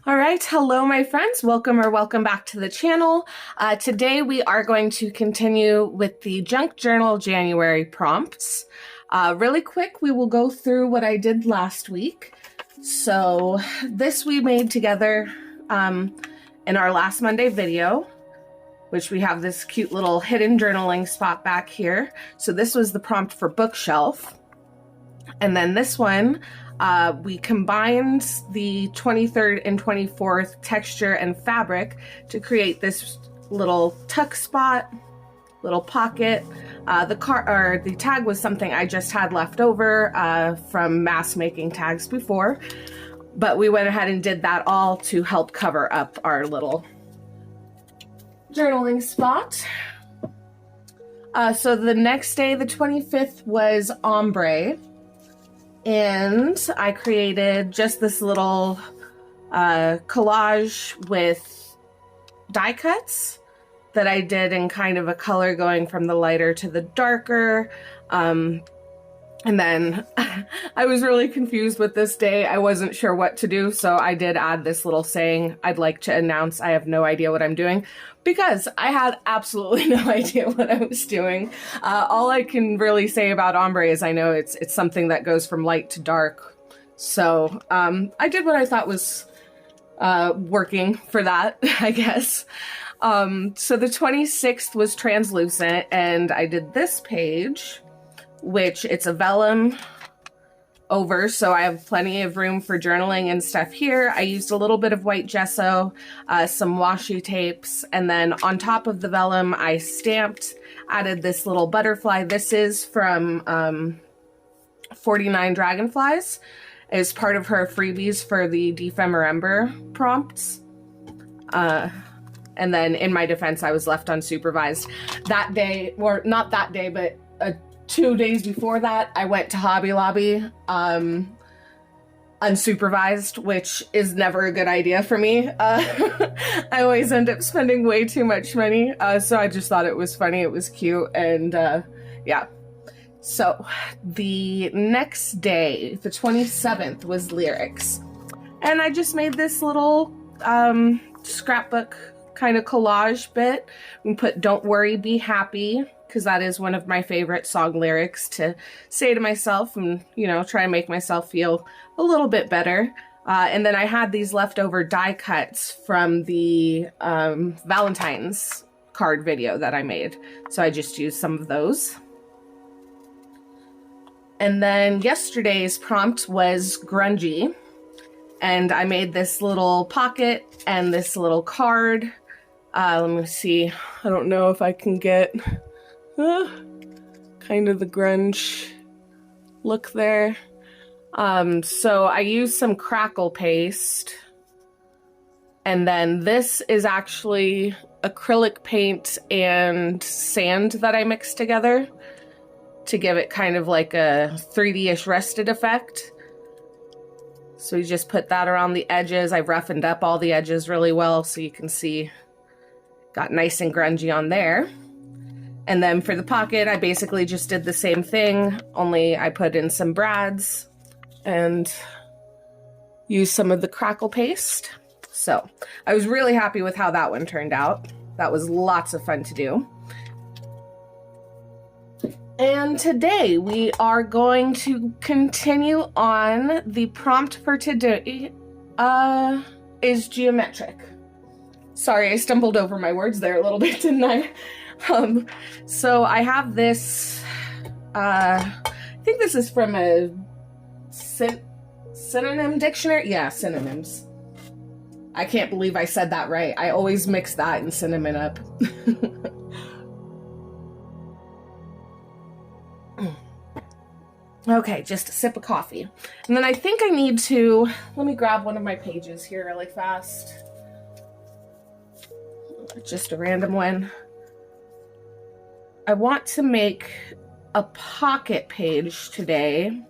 All right, hello my friends, welcome back to the channel. Today we are going to continue with the Junk Journal January prompts. Really quick, we will go through what I did last week. So this we made together in our last Monday video, which we have this cute little hidden journaling spot back here. So this was the prompt for bookshelf. And then this one, we combined the 23rd and 24th texture and fabric to create this little tuck spot, little pocket. The tag was something I just had left over from mass making tags before, but we went ahead and did that all to help cover up our little journaling spot. So the next day, the 25th, was ombre. And I created just this little collage with die cuts that I did in kind of a color going from the lighter to the darker. And then I was really confused with this day. I wasn't sure what to do, so I did add this little saying, "I'd like to announce I have no idea what I'm doing," because I had absolutely no idea what I was doing. All I can really say about ombre is I know it's something that goes from light to dark. So I did what I thought was working for that, I guess. So the 26th was translucent, and I did this page, which it's a vellum over, so I have plenty of room for journaling and stuff here. I used a little bit of white gesso, some washi tapes, and then on top of the vellum I stamped, added this little butterfly. This is from 49 Dragonflies as part of her freebies for the Defemorember prompts. And then in my defense, I was left unsupervised that day, or not that day, but 2 days before that, I went to Hobby Lobby unsupervised, which is never a good idea for me. I always end up spending way too much money, so I just thought it was funny, it was cute, and yeah. So the next day, the 27th, was lyrics. And I just made this little scrapbook kind of collage bit. We put "Don't worry, be happy," because that is one of my favorite song lyrics to say to myself and, you know, try and make myself feel a little bit better. And then I had these leftover die cuts from the Valentine's card video that I made. So I just used some of those. And then yesterday's prompt was grungy. And I made this little pocket and this little card. Let me see. I don't know if I can get kind of the grunge look there. So I used some crackle paste, and then this is actually acrylic paint and sand that I mixed together to give it kind of like a 3D-ish rusted effect. So you just put that around the edges. I roughened up all the edges really well so you can see got nice and grungy on there. And then for the pocket, I basically just did the same thing, only I put in some brads and used some of the crackle paste. So I was really happy with how that one turned out. That was lots of fun to do. And today we are going to continue on. The prompt for today is geometric. Sorry, I stumbled over my words there a little bit, didn't I? So I have this, I think this is from a synonym dictionary. Yeah, synonyms. I can't believe I said that right. I always mix that and cinnamon up. Okay, just a sip of coffee. And then I think I need to, let me grab one of my pages here really fast. Just a random one. I want to make a pocket page today,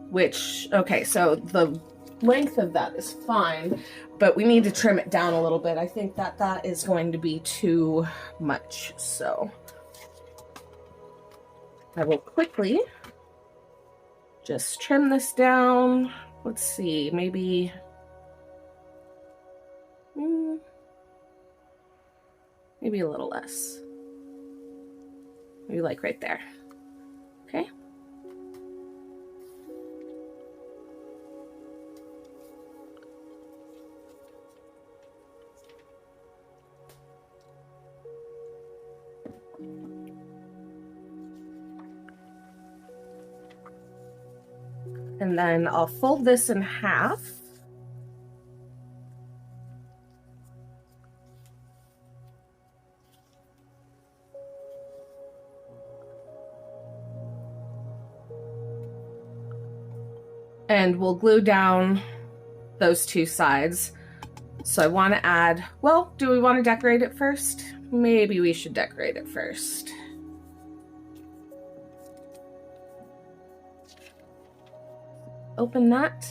which, okay, so the length of that is fine, but we need to trim it down a little bit. I think that that is going to be too much, so I will quickly just trim this down. Let's see, maybe Maybe a little less. Maybe like right there. Okay. And then I'll fold this in half. And we'll glue down those two sides. So I want to add, well, do we want to decorate it first? Maybe we should decorate it first. Open that.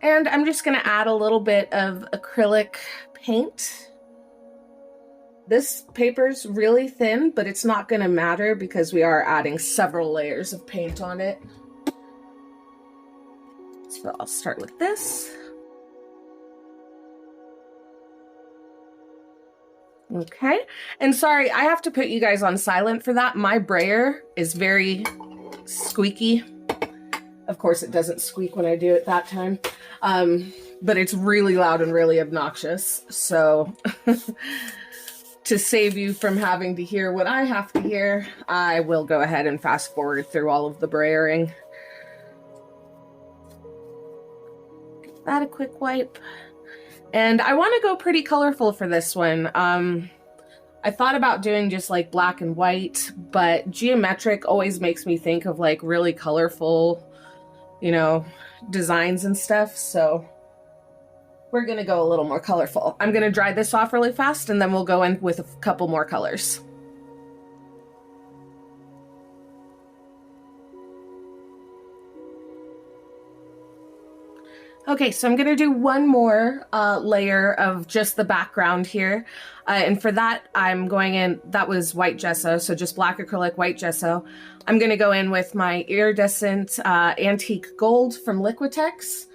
And I'm just going to add a little bit of acrylic paint. This paper's really thin, but it's not going to matter because we are adding several layers of paint on it. So I'll start with this. Okay, and sorry, I have to put you guys on silent for that. My brayer is very squeaky. Of course, it doesn't squeak when I do it that time, but it's really loud and really obnoxious. So to save you from having to hear what I have to hear, I will go ahead and fast forward through all of the brayering. Give that a quick wipe. And I want to go pretty colorful for this one. I thought about doing just like black and white, but geometric always makes me think of like really colorful, you know, designs and stuff. So we're going to go a little more colorful. I'm going to dry this off really fast and then we'll go in with a couple more colors. Okay, so I'm going to do one more layer of just the background here. And for that, I'm going in, that was white gesso, so just black acrylic, white gesso. I'm going to go in with my iridescent antique gold from Liquitex,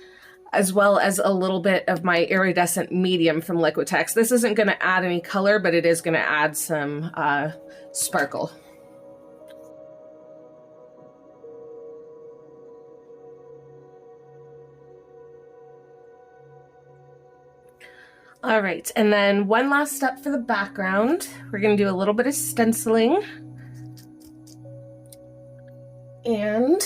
as well as a little bit of my iridescent medium from Liquitex. This isn't going to add any color, but it is going to add some sparkle. All right, and then one last step for the background. We're going to do a little bit of stenciling. And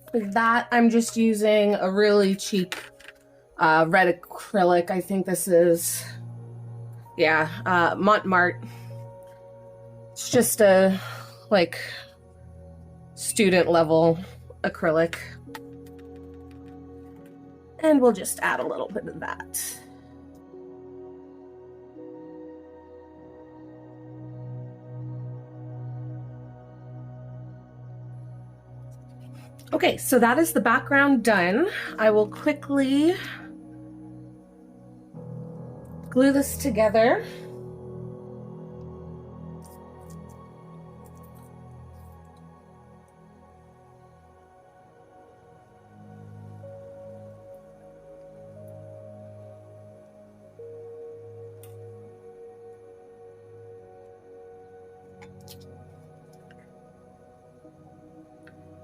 for that, I'm just using a really cheap red acrylic. I think this is, yeah, Montmartre. It's just a, like, student level acrylic. And we'll just add a little bit of that. Okay, so that is the background done. I will quickly glue this together.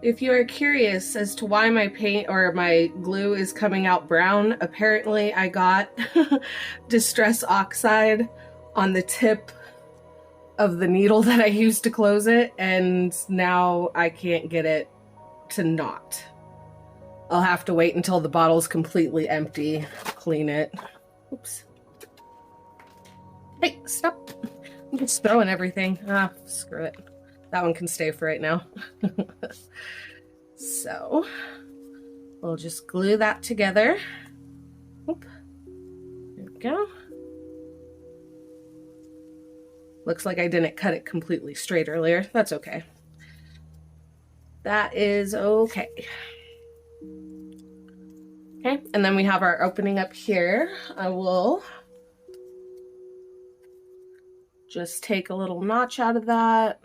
If you are curious as to why my paint or my glue is coming out brown, apparently I got Distress Oxide on the tip of the needle that I used to close it, and now I can't get it to not. I'll have to wait until the bottle's completely empty, clean it. Oops. Hey, stop. I'm just throwing everything. Ah, screw it. That one can stay for right now. So we'll just glue that together. Oop. There we go. Looks like I didn't cut it completely straight earlier. That's okay. That is okay. Okay, and then we have our opening up here. I will just take a little notch out of that.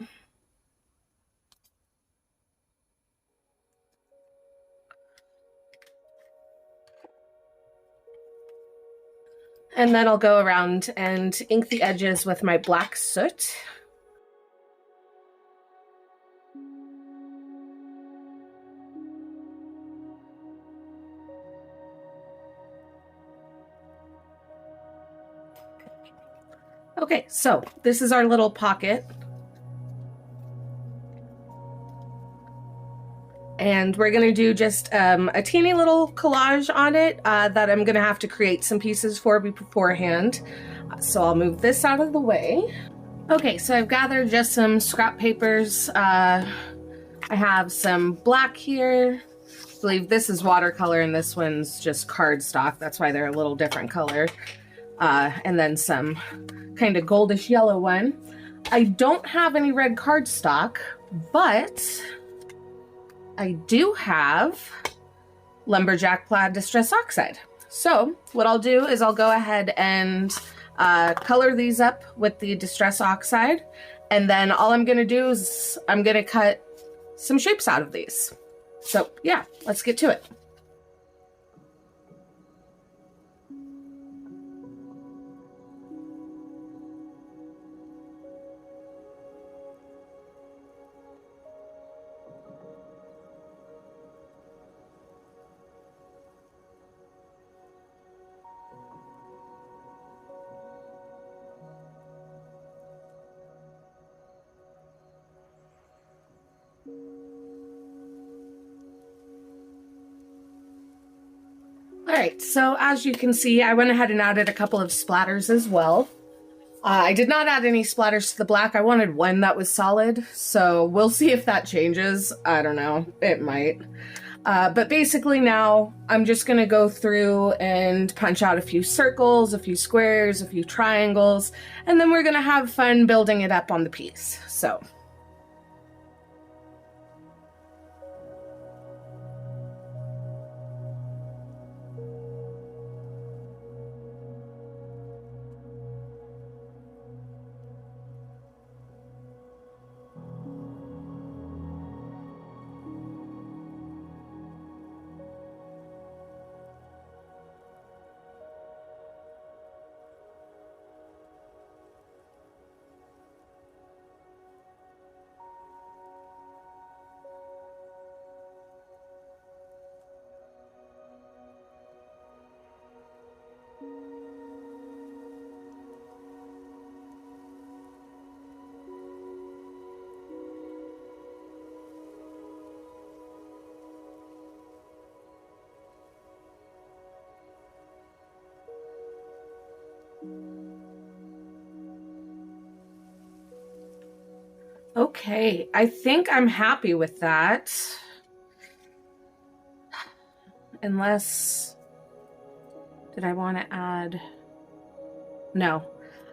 And then I'll go around and ink the edges with my black soot. Okay, so this is our little pocket. And we're gonna do just a teeny little collage on it that I'm gonna have to create some pieces for beforehand. So I'll move this out of the way. Okay, so I've gathered just some scrap papers. I have some black here. I believe this is watercolor and this one's just cardstock. That's why they're a little different color. And then some kind of goldish yellow one. I don't have any red cardstock, but I do have Lumberjack Plaid Distress Oxide. So what I'll do is I'll go ahead and color these up with the Distress Oxide. And then all I'm gonna do is I'm gonna cut some shapes out of these. So yeah, let's get to it. All right, so as you can see, I went ahead and added a couple of splatters as well. I did not add any splatters to the black. I wanted one that was solid, so we'll see if that changes. I don't know, it might. But basically now I'm just gonna go through and punch out a few circles, a few squares, a few triangles, and then we're gonna have fun building it up on the piece, so. Okay, I think I'm happy with that. Unless, did I want to add? No,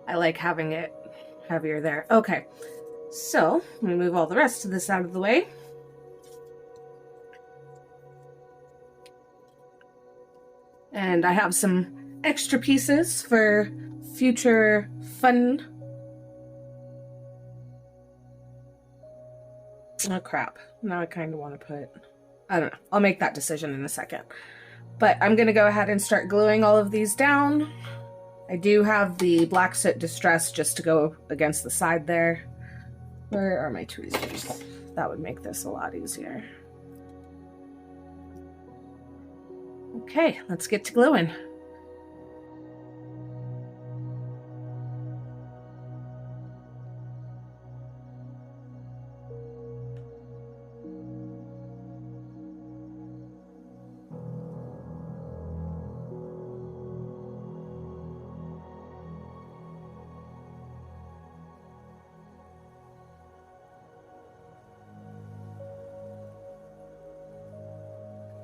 I like having it heavier there. Okay, so let me move all the rest of this out of the way. And I have some extra pieces for future fun. Oh crap, now I kind of want to put, I don't know, I'll make that decision in a second. But I'm going to go ahead and start gluing all of these down. I do have the black soot distress just to go against the side there. Where are my tweezers? That would make this a lot easier. Okay, let's get to gluing.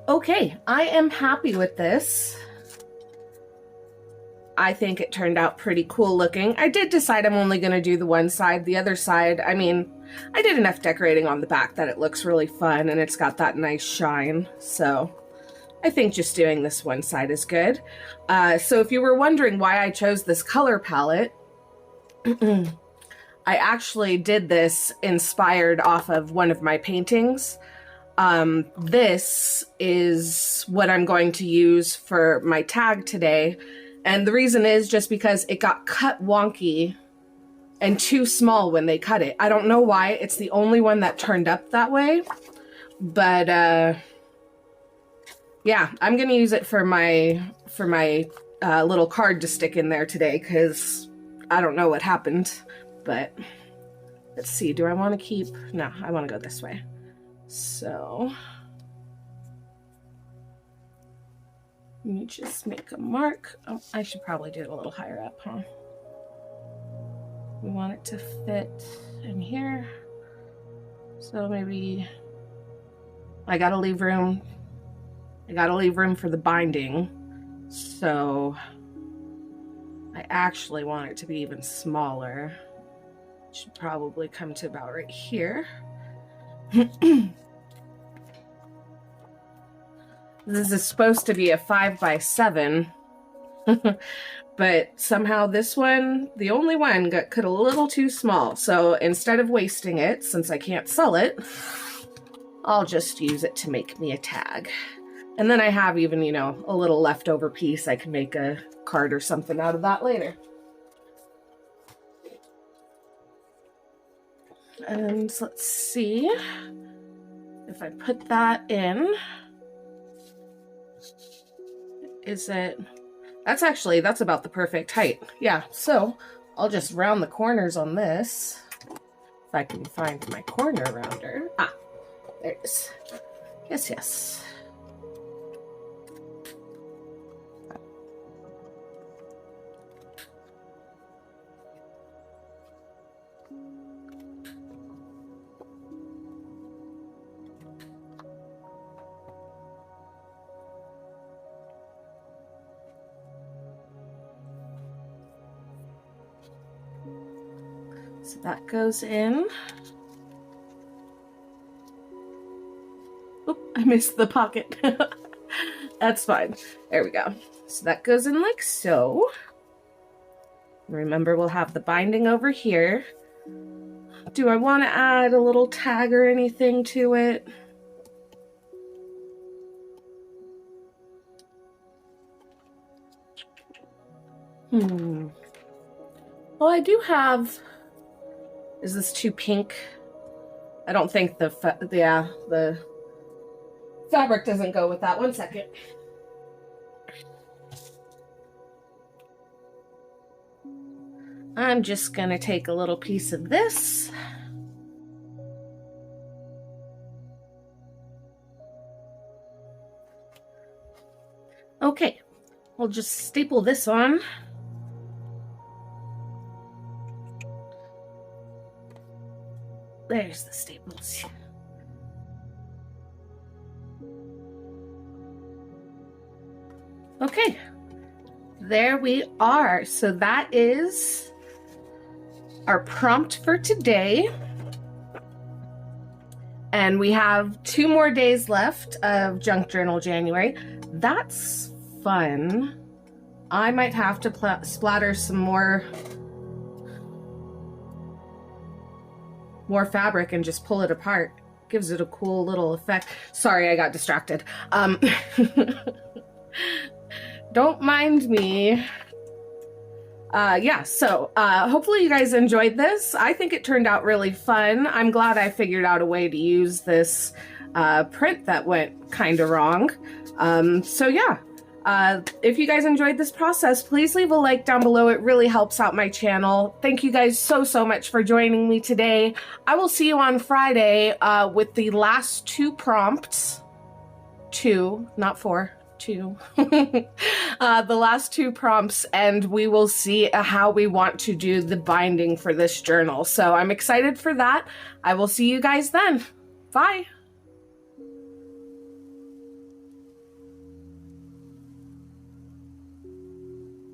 Okay, I am happy with this. I think it turned out pretty cool looking. I did decide I'm only going to do the one side. The other side, I mean, I did enough decorating on the back that it looks really fun and it's got that nice shine. So I think just doing this one side is good. So if you were wondering why I chose this color palette, I actually did this inspired off of one of my paintings. This is what I'm going to use for my tag today. And the reason is just because it got cut wonky and too small when they cut it. I don't know why. It's the only one that turned up that way. But yeah, I'm gonna use it for my little card to stick in there today, because I don't know what happened. But let's see, do I want to keep... No, I want to go this way. So let me just make a mark. Oh, I should probably do it a little higher up, huh? We want it to fit in here. So maybe I gotta leave room. I gotta leave room for the binding. So I actually want it to be even smaller. It should probably come to about right here. This is supposed to be a 5x7. But somehow this one, the only one, got cut a little too small. So instead of wasting it, since I can't sell it, I'll just use it to make me a tag. And then I have even, you know, a little leftover piece. I can make a card or something out of that later. And let's see if I put that in. Is it... That's about the perfect height. Yeah, so I'll just round the corners on this. If I can find my corner rounder. Ah, there it is. Yes, yes. So that goes in. Oop, I missed the pocket. That's fine. There we go. So that goes in like so. Remember, we'll have the binding over here. Do I want to add a little tag or anything to it? Well, I do have... Is this too pink? I don't think the fabric doesn't go with that. 1 second. I'm just gonna take a little piece of this. Okay, we'll just staple this on. There's the staples. Okay, there we are. So that is our prompt for today. And we have 2 more days left of Junk Journal January. That's fun. I might have to splatter some more fabric and just pull it apart. Gives it a cool little effect. Sorry, I got distracted. Don't mind me. Yeah, so hopefully you guys enjoyed this. I think it turned out really fun. I'm glad I figured out a way to use this print that went kind of wrong. So yeah. If you guys enjoyed this process, please leave a like down below. It really helps out my channel. Thank you guys so much for joining me today. I will see you on Friday with the last 2 prompts. 2, not 4. 2. The last 2 prompts, and we will see how we want to do the binding for this journal. So I'm excited for that. I will see you guys then. Bye.